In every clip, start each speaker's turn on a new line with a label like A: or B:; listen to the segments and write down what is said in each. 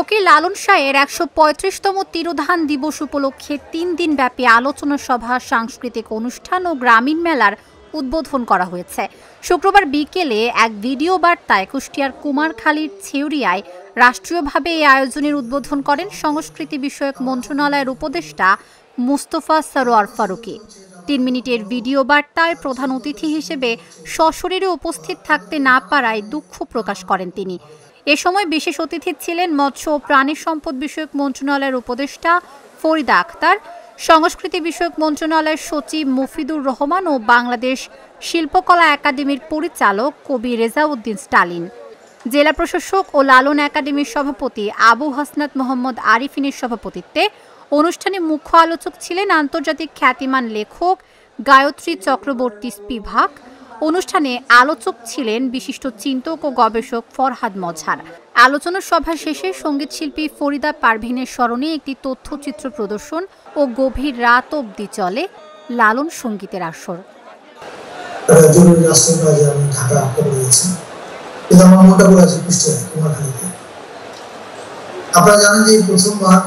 A: ফকির লালন শাহের ১৩৫তম তিরোধান দিবস উপলক্ষে ৩ দিনব্যাপী আলোচনা সভা, সাংস্কৃতিক অনুষ্ঠান ও গ্রামীণ মেলার উদ্বোধন করা হয়েছে। শুক্রবার বিকেলে এক ভিডিও বার্তায় কুষ্টিয়ার কুমারখালীর ছেউরিয়ায় রাষ্ট্রীয়ভাবে এই আয়োজনের উদ্বোধন করেন সংস্কৃতি বিষয়ক মন্ত্রণালয়ের উপদেষ্টা মুস্তফা সরোয়ার ফারুকী। ৩ মিনিটের ভিডিও বার্তায় প্রধান অতিথি হিসেবে সশরীরে উপস্থিত থাকতে না পারায় দুঃখ প্রকাশ করেন তিনি। এ সময় বিশেষ অতিথি ছিলেন মৎস্য ও প্রাণী সম্পদ বিষয়ক মন্ত্রণালয়ের উপদেষ্টা ফরিদা আক্তার, সংস্কৃতি বিষয়ক মন্ত্রণালয়ের সচিব মফিদুর রহমান ও বাংলাদেশ শিল্পকলা একাডেমির পরিচালক কবি রেজাউদ্দিন স্টালিন। জেলা প্রশাসক ও লালন একাডেমির সভাপতি আবু হাসনাত মোহাম্মদ আরিফিনের সভাপতিত্বে অনুষ্ঠানে মুখ্য আলোচক ছিলেন আন্তর্জাতিক খ্যাতিমান লেখক গায়ত্রী চক্রবর্তী স্পিভাক। অনুষ্ঠানে আলোচক ছিলেন বিশিষ্ট চিন্তক ও গবেষক ফরহাদ মজহার। আলোচনা সভা শেষে সঙ্গীতশিল্পী ফরিদা পারভিনের স্মরণে একটি তথ্যচিত্র প্রদর্শন ও গভীর রাত অবধি চলে লালন সঙ্গীতের আসর।
B: আপনারা জানেন যে প্রথমবার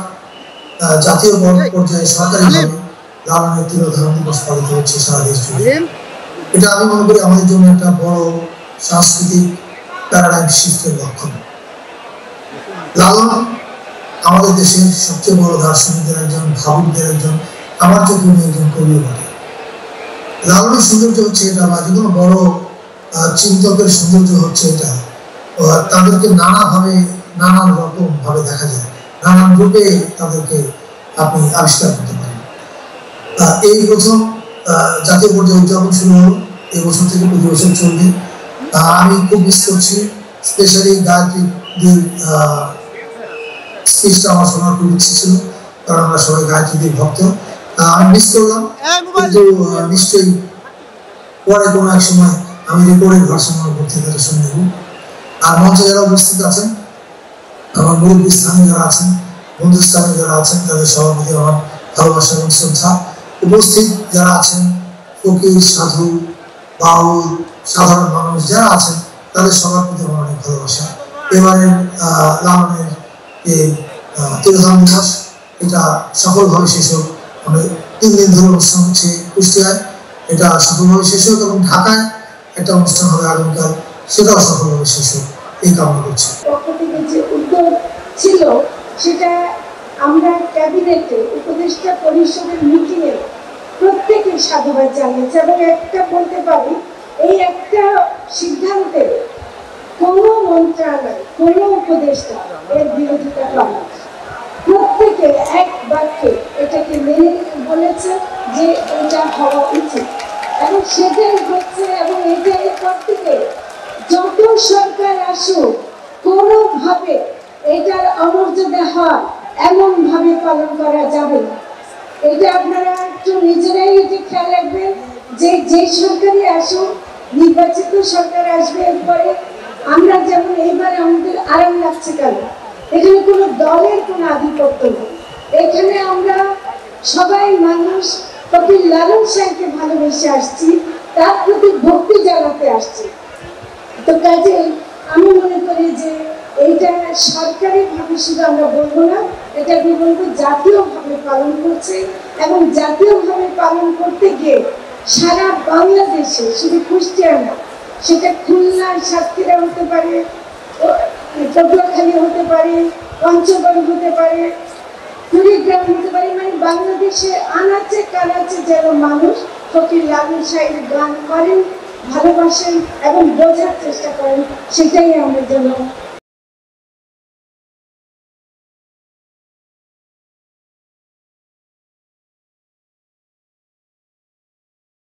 B: জাতীয় পর্যায়ে সরকারিভাবে লালনের তিরোধান দিবস পালিত হচ্ছে সারা দেশ জুড়ে। এটা আমি মনে করি আমাদের জন্য একটা বড় সাংস্কৃতিক প্যারাডাইম শিফটের লক্ষণ। লালন আমাদের দেশের সবচেয়ে বড় দার্শনিকদের একজন, ভাবুকদের একজন, আমার চোখে উনি একজন কবি বটে। লালনের সৌন্দর্য হচ্ছে এটা, বা যে কোনো বড় চিন্তকের সৌন্দর্য হচ্ছে এটা, তাদেরকে নানাভাবে নানান রকম ভাবে দেখা যায়, নানান রূপে তাদেরকে আপনি আবিষ্কার করতে পারেন। এই প্রথম জাতীয় পর্যায়ে উদযাপন শুরু হলো, এই বছর থেকে প্রতি বছর চলবে। আমি খুব মিস করছি, স্পেশালি গায়ত্রীদের স্পিচটা আমার শোনার খুব ইচ্ছে ছিল, কারণ আমরা সবাই গায়ত্রীদের ভক্ত। আমি মিস করলাম, কিন্তু নিশ্চয়ই পরে কোনো এক সময় আমি রেকর্ডের ভার্সন আমার বক্তৃতাটা শুনে নেব। আর মঞ্চে যারা উপস্থিত আছেন, আমার মুরব্বী স্থানীয় যারা আছেন, বন্ধুস্থানীয় যারা আছেন, তাদের সবার মধ্যে আমার ভালোবাসা এবং শ্রদ্ধা। উপস্থিত যারা আছেন, ফকির, সাধু, বাউল, সাধারণ মানুষ যারা আছেন, তাদের সবার প্রতি আমার অনেক ভালোবাসা। এবারের লালনের এই তিরোধান দিবস এটা সফলভাবে শেষ হোক। আমি 3 দিন ধরে অনুষ্ঠান হচ্ছে কুষ্টিয়ায়, এটা সফলভাবে শেষ হোক, এবং ঢাকায় একটা অনুষ্ঠান হবে আগামীকাল, সেটাও সফলভাবে শেষ হোক, এই কামনা করছি।
C: যে উদ্যোগ ছিল সেটা আমরা ক্যাবিনেটে উপদেষ্টা পরিষদের মিটিংয়ে প্রত্যেকের সাধুবাদ জানিয়েছে, এবং একটা বলতে পারি, এই একটা সিদ্ধান্তে কোনো মন্ত্রণালয়, কোনো উপদেষ্টা এর বিরোধিতা করে না। প্রত্যেকে এক বাক্যে এটাকে মেনে বলেছে যে এটা হওয়া উচিত, এবং সেটাই হচ্ছে। এবং এটার পর থেকে যত সরকার আসুক, কোনোভাবে এটার অমর্যাদা হয় এমন ভাবে পালন করা যাবে না। এটা আপনারা একটু নিজেরাই এটা খেয়াল রাখবেন যে যে সরকারই আসুক, নির্বাচিত সরকার আসবে, এরপরে আমরা যেমন এইবার আমাদের আরাম লাগছে কেন, এখানে কোনো দলের কোনো আধিপত্য নেই। এখানে আমরা সবাই মানুষ ফকির লালন শাহকে ভালোবেসে আসছি, তার প্রতি ভক্তি জানাতে আসছি। তো কাজে আমি মনে করি যে এইটা সরকারি ভাবে শুধু আমরা বলবো না, এটা আমি বলবো জাতীয়ভাবে পালন করছে, এবং জাতীয়ভাবে পালন করতে গিয়ে সারা বাংলাদেশে, শুধু কুষ্টিয়া না, সেটা খুলনা, সাতক্ষীরা হতে পারে, পটুয়াখালী হতে পারে, পঞ্চগড় হতে পারে, কুড়িগ্রাম হতে পারে, মানে বাংলাদেশে আনাচে কানাচে যেন মানুষ ফকির লালন শাহের গান করেন, ভালোবাসেন এবং বোঝার চেষ্টা করেন, সেটাই আমরা যেন